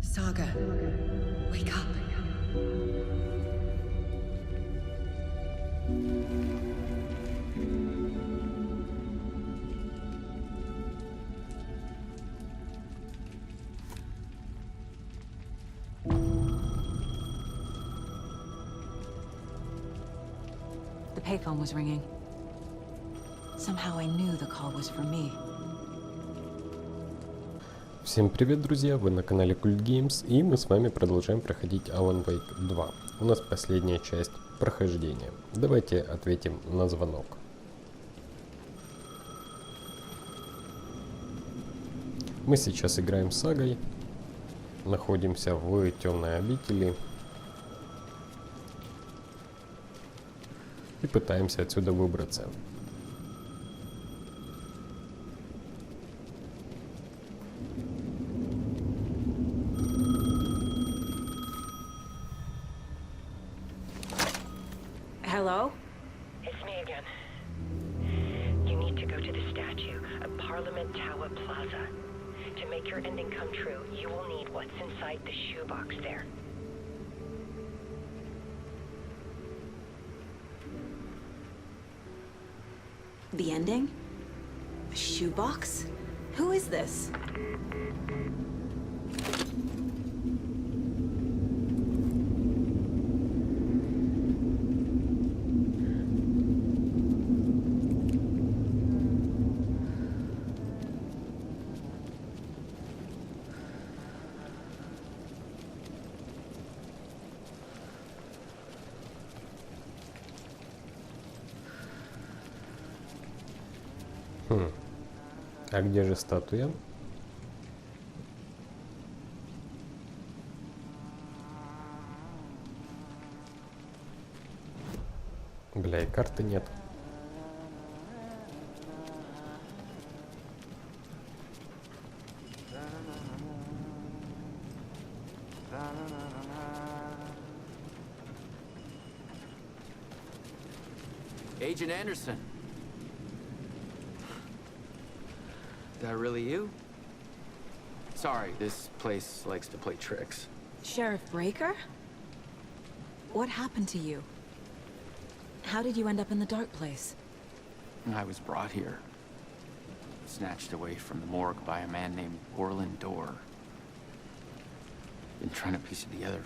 Saga, wake up. The payphone was ringing. Somehow I knew the call was for me. Всем привет, друзья! Вы на канале Cult Games, и мы с вами продолжаем проходить Alan Wake 2. У нас последняя часть прохождения. Давайте ответим на звонок. Мы сейчас играем с Сагой. Находимся в темной обители. И пытаемся отсюда выбраться. Hello? It's me again. You need to go to the statue at Parliament Tower Plaza. To make your ending come true, you will need what's inside the shoebox there. The ending? A shoebox? Who is this? А где же статуя? Бля, и карты нет. Agent Anderson. Is that really you? Sorry, this place likes to play tricks. Sheriff Breaker? What happened to you? How did you end up in the dark place? I was brought here. Snatched away from the morgue by a man named Orland Dorr. Been trying to piece it together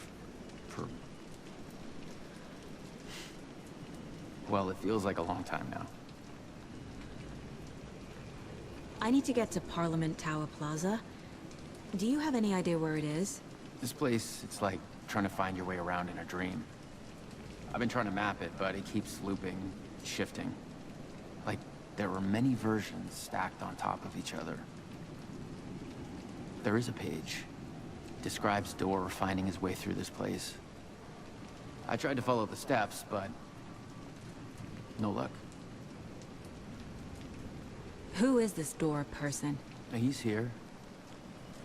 for... well, it feels like a long time now. I need to get to Parliament Tower Plaza. Do you have any idea where it is? This place, it's like trying to find your way around in a dream. I've been trying to map it, but it keeps looping, shifting. Like there were many versions stacked on top of each other. There is a page. Describes Dorr finding his way through this place. I tried to follow the steps, but no luck. Who is this Dorr person? He's here.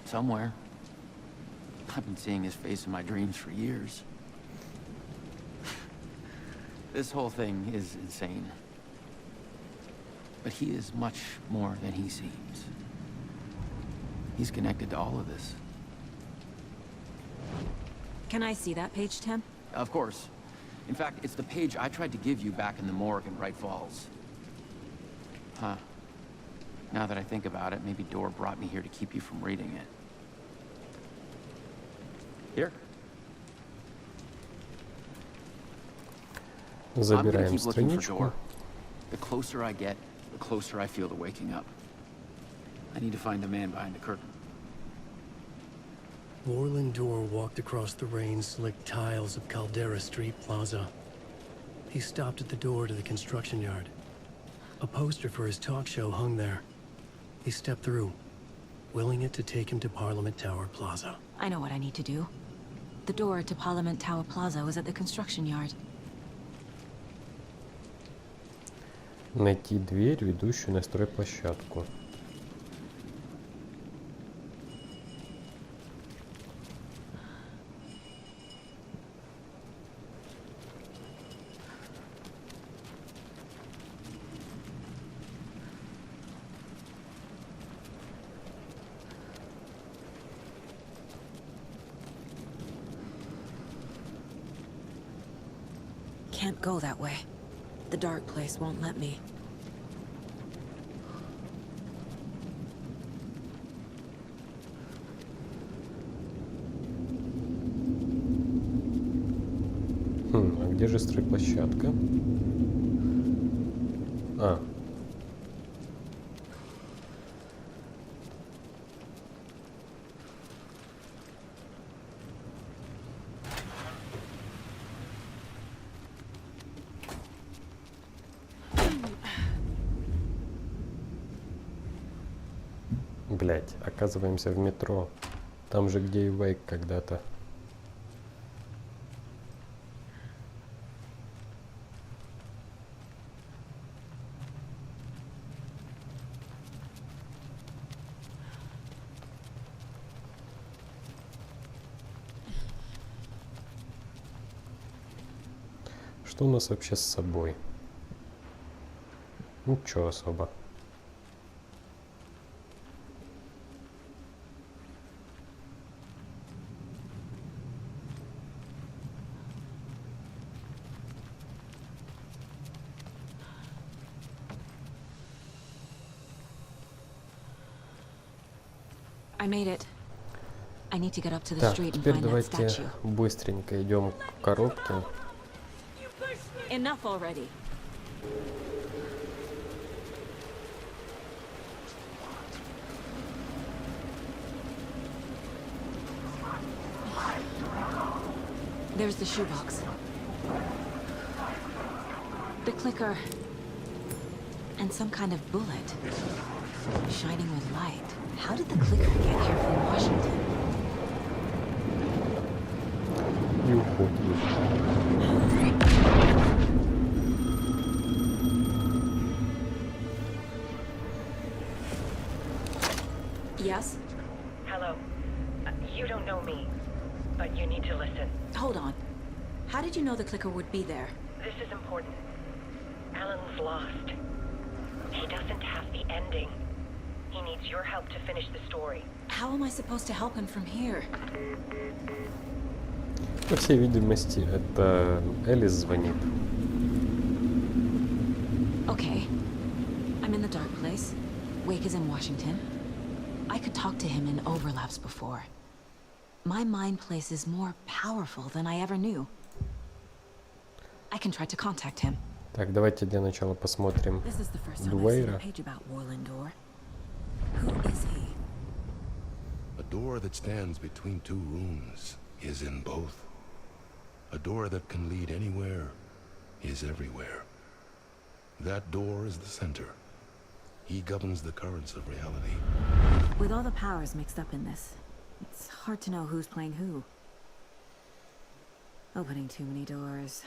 Somewhere. I've been seeing his face in my dreams for years. This whole thing is insane. But he is much more than he seems. He's connected to all of this. Can I see that page, Tim? Of course. In fact, it's the page I tried to give you back in the morgue in Braight Fals. Huh. Now that I think about it, maybe Dorr brought me here to keep you from reading it. Here. Забираем страничку. The closer I get, the closer I feel to waking up. I need to find the man behind the curtain. Orland Dorr walked across the rain-slicked tiles of Caldera Street Plaza. He stopped at the door to the construction yard. A poster for his talk show hung there. He stepped through, willing it to take him to Parliament Tower Plaza. I know what I need to do. The door to Parliament Tower Plaza was at the construction yard. Найти дверь, ведущую на стройплощадку. can't go that way. The dark place won't let me. А где же стройплощадка? А. Блять, оказываемся в метро. Там же, где и Вейк когда-то. Что у нас вообще с собой? Ничего особо. I made it. I need to get up to the Так, street and теперь find that давайте statue. быстренько идем к коробке. Enough already. There's the shoebox. The clicker. And some kind of bullet. Shining with light. How did the clicker get here from Washington? И уходим. Yes? Hello. You don't know me, but you need to listen. Hold on. How did you know the clicker would be there? This is important. Alan's lost. He doesn't have the ending. He needs your help to finish the story. How am I supposed to help him from here? По всей видимости, это Элис звонит. Okay. I'm in the dark place. Wake is in Washington. I could talk to him in overlaps before. My mind place is more powerful than I ever knew. I can try to contact him. Так, давайте для начала посмотрим This is the first time I've seen a Дуэйра. page about Warlindor. Who is he? A door that stands between two rooms is in both. A door that can lead anywhere is everywhere. That door is the center. He governs the currents of reality. With all the powers mixed up in this, it's hard to know who's playing who. Opening too many doors.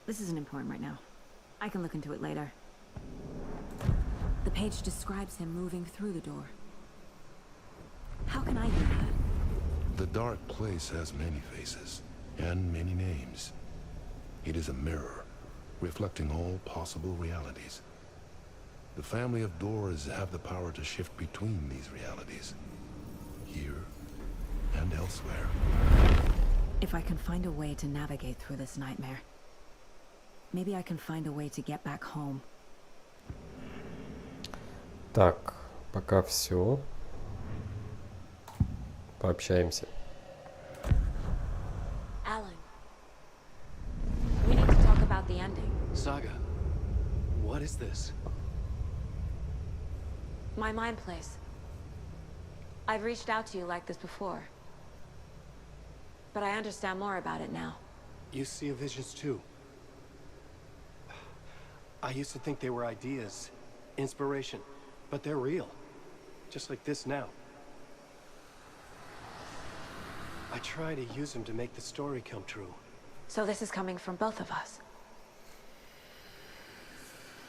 This isn't important right now. I can look into it later. The page describes him moving through the door. How can I do that? The dark place has many faces and many names. It is a mirror, reflecting all possible realities. The family of doors have the power to shift between these realities, here and elsewhere. If I can find a way to navigate through this nightmare, maybe I can find a way to get back home. Так, пока все. Пообщаемся. Alan, we need to talk about the ending. Saga, what is this? My mind place. I've reached out to you like this before, but I understand more about it now. You see visions too. I used to think they were ideas, inspiration, but they're real. Just like this now. I try to use them to make the story come true. So this is coming from both of us.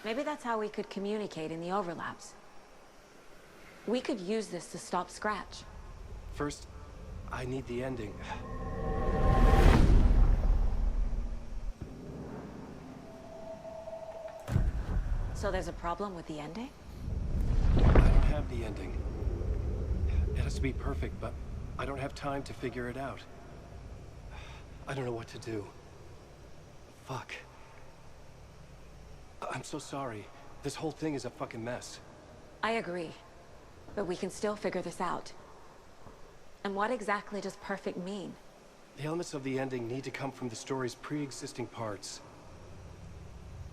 Maybe that's how we could communicate in the overlaps. We could use this to stop Scratch. First, I need the ending. So there's a problem with the ending? I don't have the ending. It has to be perfect, but I don't have time to figure it out. I don't know what to do. Fuck. I'm so sorry. This whole thing is a fucking mess. I agree. But we can still figure this out. And what exactly does perfect mean? The elements of the ending need to come from the story's pre-existing parts.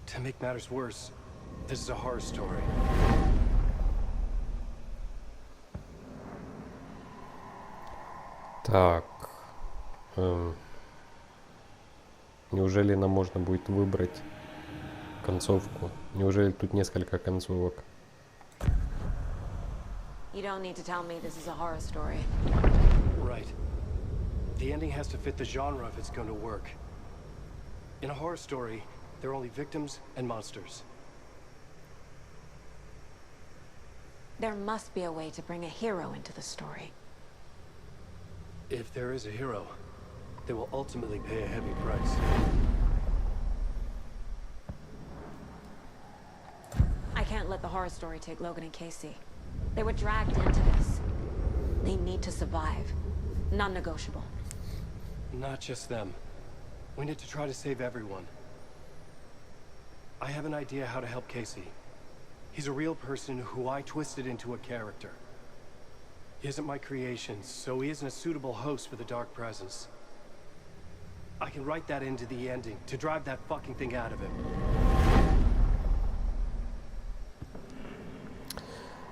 To make matters worse, this is a horror story. Так. Неужели нам можно будет выбрать концовку? Неужели тут несколько концовок? You don't need to tell me this is a horror story. Right. The ending has to fit the genre if it's going to work. In a horror story, there are only victims and monsters. There must be a way to bring a hero into the story. If there is a hero, they will ultimately pay a heavy price. I can't let the horror story take Logan and Casey. They were dragged into this. They need to survive. Non-negotiable. Not just them. We need to try to save everyone. I have an idea how to help Casey. He's a real person who I twisted into a character. He isn't my creation, so he isn't a suitable host for the Dark Presence. I can write that into the ending to drive that fucking thing out of him.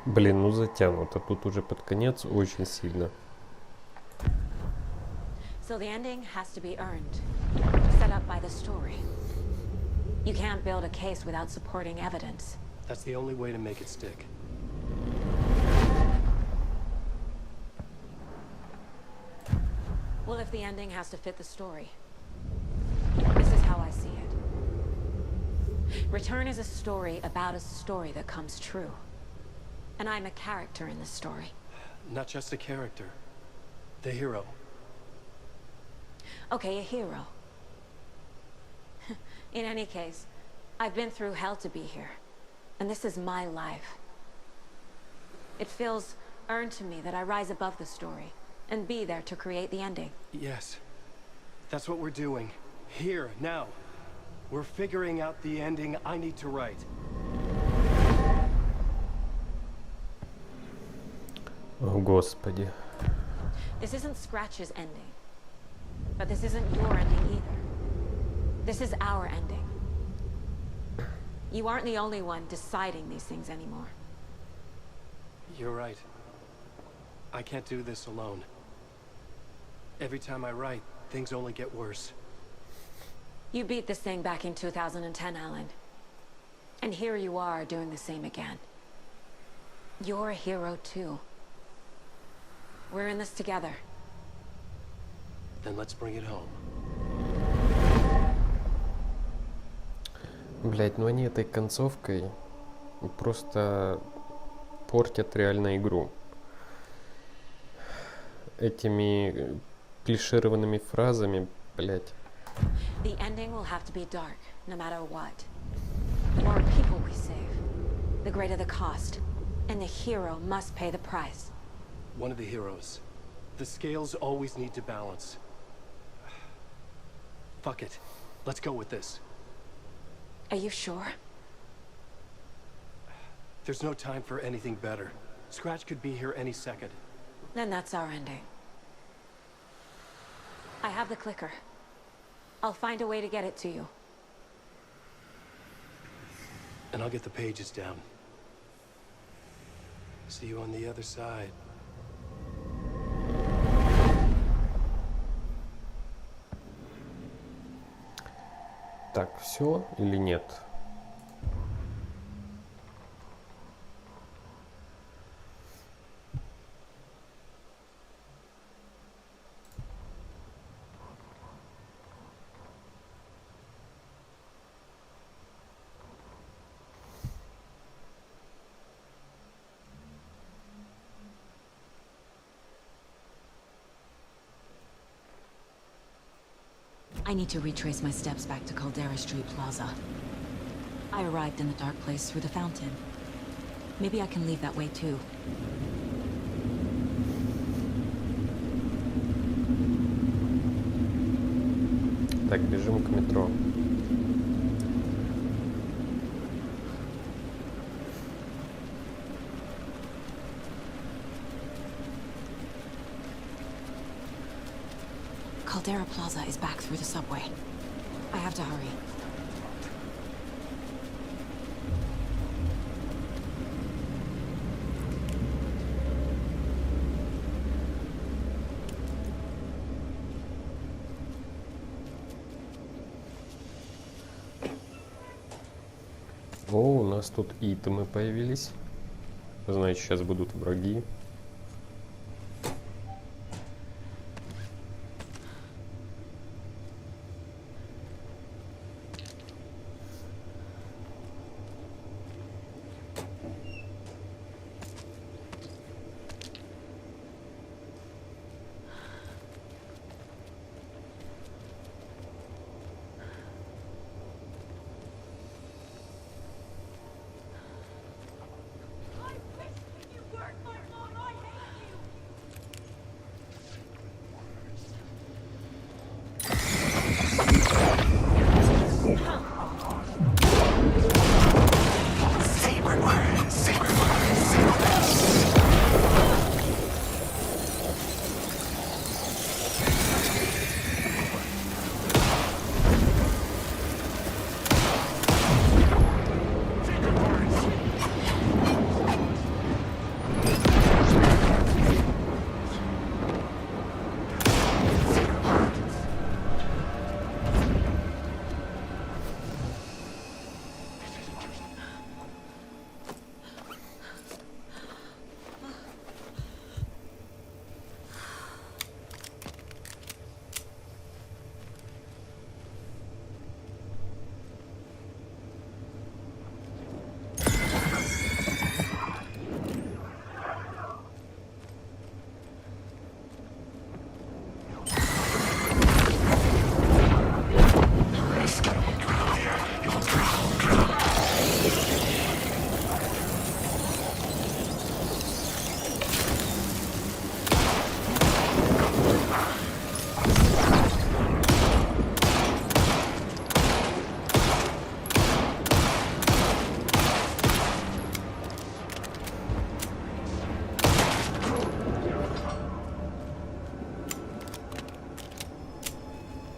Блин, ну затянуто. Тут уже под конец очень сильно. So the ending has to be earned. Set up by the story. You can't build a case without supporting evidence. That's the only way to make it stick. Well, if the ending has to fit the story, this is how I see it. Return is a story about a story that comes true. And I'm a character in this story. Not just a character. The hero. Okay, a hero. In any case, I've been through hell to be here. And this is my life. It feels earned to me that I rise above the story and be there to create the ending. Yes. That's what we're doing. Here, now. We're figuring out the ending I need to write. О, Господи. This isn't Scratch's ending. But this isn't your ending either. This is our ending. You aren't the only one deciding these things anymore. You're right. I can't do this alone. Every time I write, things only get worse. You beat this thing back in 2010, Alan. And here you are doing the same again. You're a hero too. We're in this together. Then let's bring it home. Блять, ну они этой концовкой просто портят реально игру. Этими клишированными фразами, блять. The ending will have to be dark, no matter what. The more people we save, the greater the cost. And the hero must pay the price. One of the heroes. The scales always need to balance. Fuck it. Let's go with this. Are you sure? There's no time for anything better. Scratch could be here any second. Then that's our ending. I have the clicker. I'll find a way to get it to you. And I'll get the pages down. See you on the other side. Так, все или нет? I need to retrace my steps back to Caldera Street Plaza. I arrived in the dark place through the fountain. Maybe I can leave that way too. Так, бежим к метро. Caldera Plaza is back through the subway. I have to hurry. О, у нас тут итемы появились. Значит, сейчас будут враги.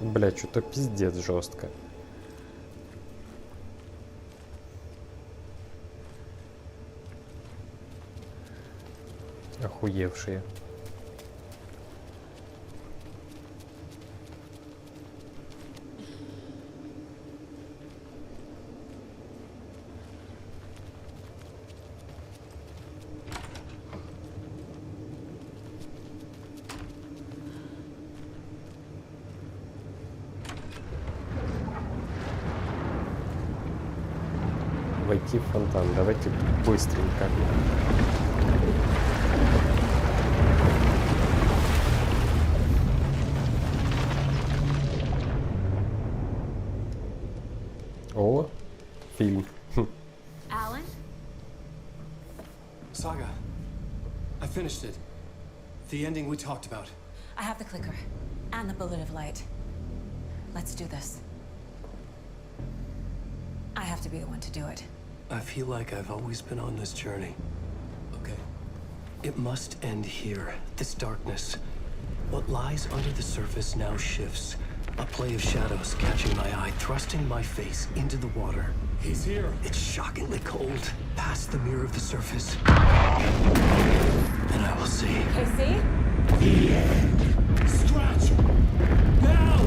Бля, что-то пиздец жестко. Охуевшие. Войти в фонтан. Давайте быстренько. О, фильм. Alan? Saga, I finished it. The ending we talked about. I have the clicker and the bullet of light. Let's do this. I have to be the one to do it. I feel like I've always been on this journey. Okay. It must end here. This darkness. What lies under the surface now shifts. A play of shadows catching my eye, thrusting my face into the water. He's here. It's shockingly cold. Past the mirror of the surface. And I will see. Casey? The end. Scratch! Now!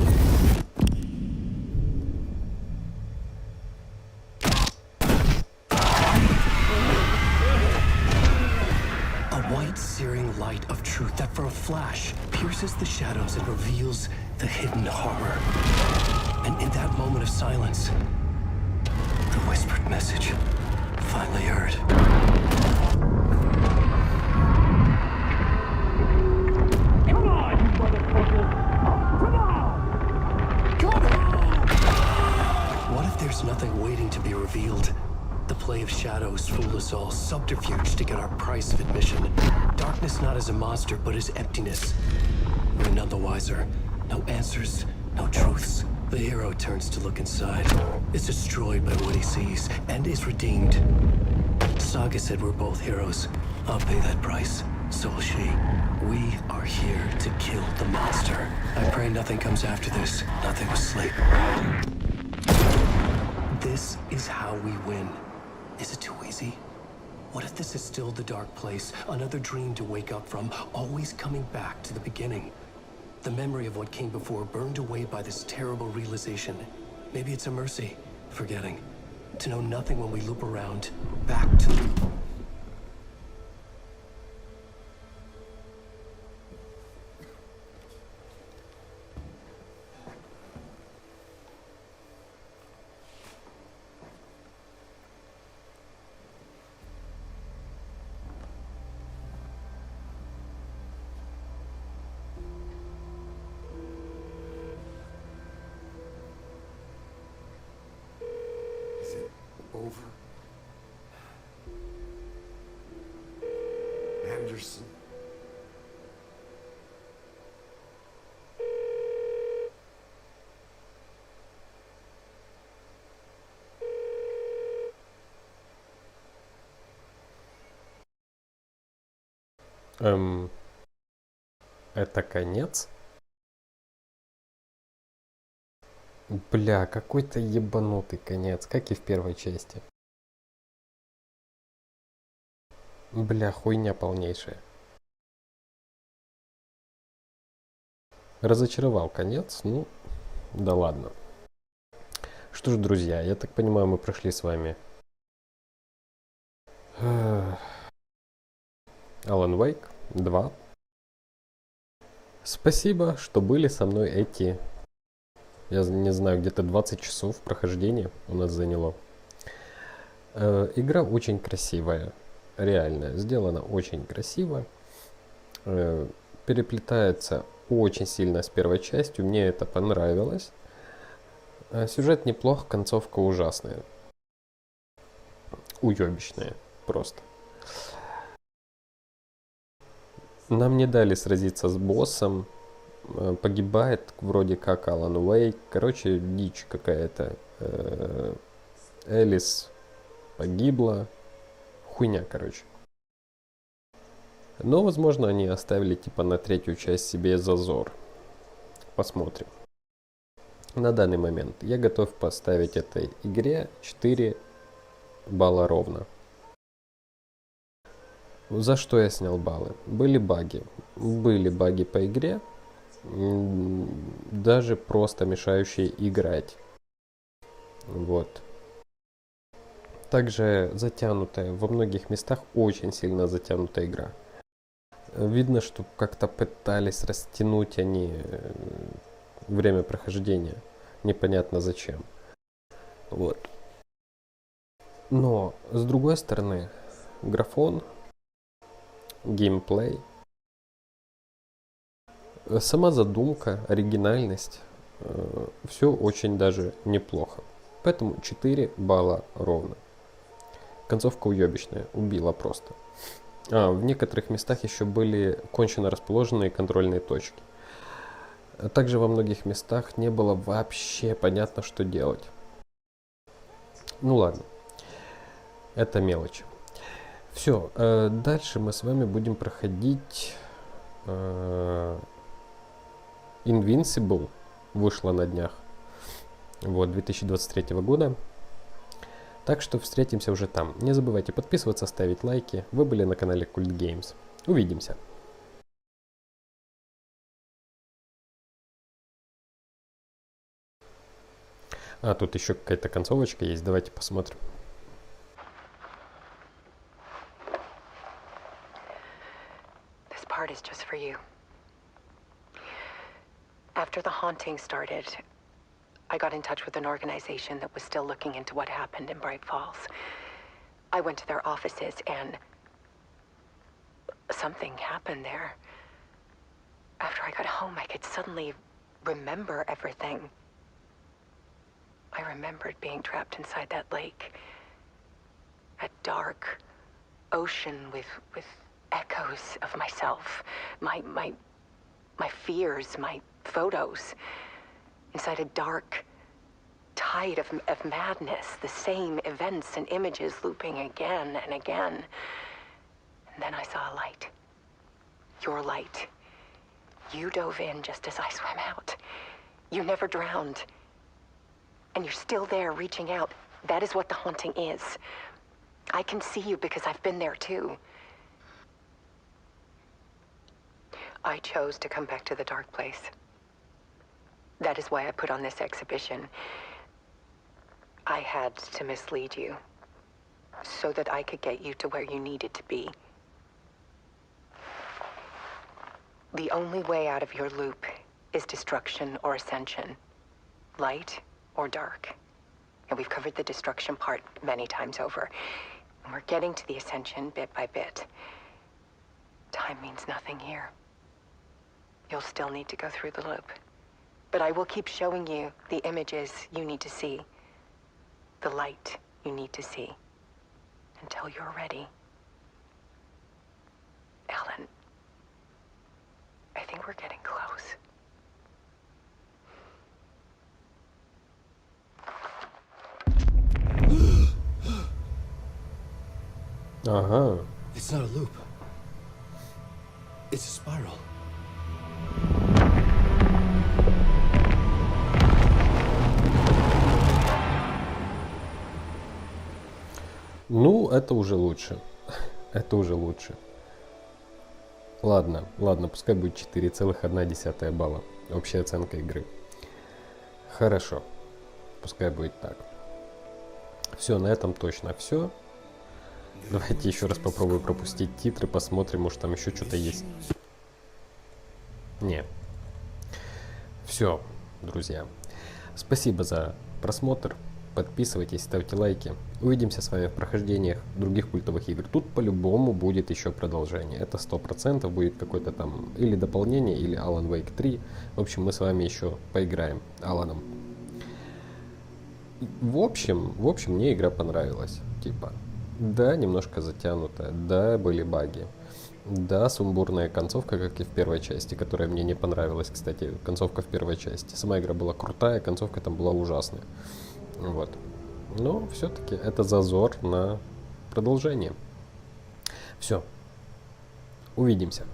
White searing light of truth that for a flash pierces the shadows and reveals the hidden horror. And in that moment of silence, the whispered message finally heard. Come on, you motherfucker! Come on! Come on! What if there's nothing waiting to be revealed? The play of shadows fooled us all, subterfuge to get our price of admission. Darkness not as a monster, but as emptiness. We're none the wiser. No answers, no truths. The hero turns to look inside, is destroyed by what he sees, and is redeemed. Saga said we're both heroes. I'll pay that price. So will she. We are here to kill the monster. I pray nothing comes after this. Nothing will sleep. This is how we win. Is it too easy? What if this is still the dark place? Another dream to wake up from, always coming back to the beginning. The memory of what came before burned away by this terrible realization. Maybe it's a mercy, forgetting. To know nothing when we loop around, back to... Over. Anderson. Это конец? Бля, какой-то ебанутый конец, как и в первой части. Бля, хуйня полнейшая. Разочаровал конец, ну, да ладно. Что ж, друзья, я так понимаю, мы прошли с вами Alan Wake 2. Спасибо, что были со мной эти... Я не знаю, где-то 20 часов прохождения у нас заняло. Игра очень красивая, реально, сделана очень красиво. Переплетается очень сильно с первой частью, мне это понравилось. Сюжет неплох, концовка ужасная. Уебищная просто. Нам не дали сразиться с боссом. Погибает вроде как Алан Уэйк. Короче, дичь какая-то. Элис погибла. Хуйня, короче. Но, возможно, они оставили типа на третью часть себе зазор. Посмотрим. На данный момент я готов поставить этой игре 4 балла ровно. За что я снял баллы? Были баги. Были баги по игре. Даже просто мешающие играть. Вот. Также затянутая, во многих местах очень сильно затянутая игра. Видно, что как-то пытались растянуть они время прохождения. Непонятно зачем. Вот. Но, с другой стороны, графон, геймплей, сама задумка, оригинальность, все очень даже неплохо. Поэтому 4 балла ровно. Концовка уебищная, убила просто. В некоторых местах еще были кончено расположенные контрольные точки. Также во многих местах не было вообще понятно, что делать. Ну ладно, это мелочи. Все, дальше мы с вами будем проходить... Invincible вышла на днях, вот, 2023 года. Так что встретимся уже там. Не забывайте подписываться, ставить лайки. Вы были на канале Cult Games. Увидимся. Тут еще какая-то концовочка есть. Давайте посмотрим. This part is just for you. After the haunting started, I got in touch with an organization that was still looking into what happened in Braight Falls. I went to their offices and something happened there. After I got home, I could suddenly remember everything. I remembered being trapped inside that lake. A dark ocean with echoes of myself. My fears, my photos. inside a dark tide of madness, the same events and images looping again and again. And then I saw a light. Your light. You dove in just as I swam out. You never drowned. And you're still there reaching out. That is what the haunting is. I can see you because I've been there too. I chose to come back to the dark place. That is why I put on this exhibition. I had to mislead you, so that I could get you to where you needed to be. The only way out of your loop is destruction or ascension, light or dark. And we've covered the destruction part many times over, and we're getting to the ascension bit by bit. Time means nothing here. You'll still need to go through the loop. But I will keep showing you the images you need to see. The light you need to see. Until you're ready. Ellen, I think we're getting close. Ага. It's not a loop. It's a spiral. Ну, это уже лучше. Это уже лучше. Ладно, пускай будет 4,1 балла. Общая оценка игры. Хорошо. Пускай будет так. Все, на этом точно все. Давайте еще раз попробую пропустить титры, посмотрим, может там еще что-то есть. Не. Все, друзья. Спасибо за просмотр. Подписывайтесь, ставьте лайки. Увидимся с вами в прохождениях других культовых игр. Тут по-любому будет еще продолжение. Это 100% будет какое-то там или дополнение, или Alan Wake 3. В общем, мы с вами еще поиграем Аланом. В общем, мне игра понравилась. Типа, да, немножко затянутая, да, были баги. Да, сумбурная концовка, как и в первой части, которая мне не понравилась, кстати, концовка в первой части. Сама игра была крутая, концовка там была ужасная. Вот. Но все-таки это зазор на продолжение. Все. Увидимся.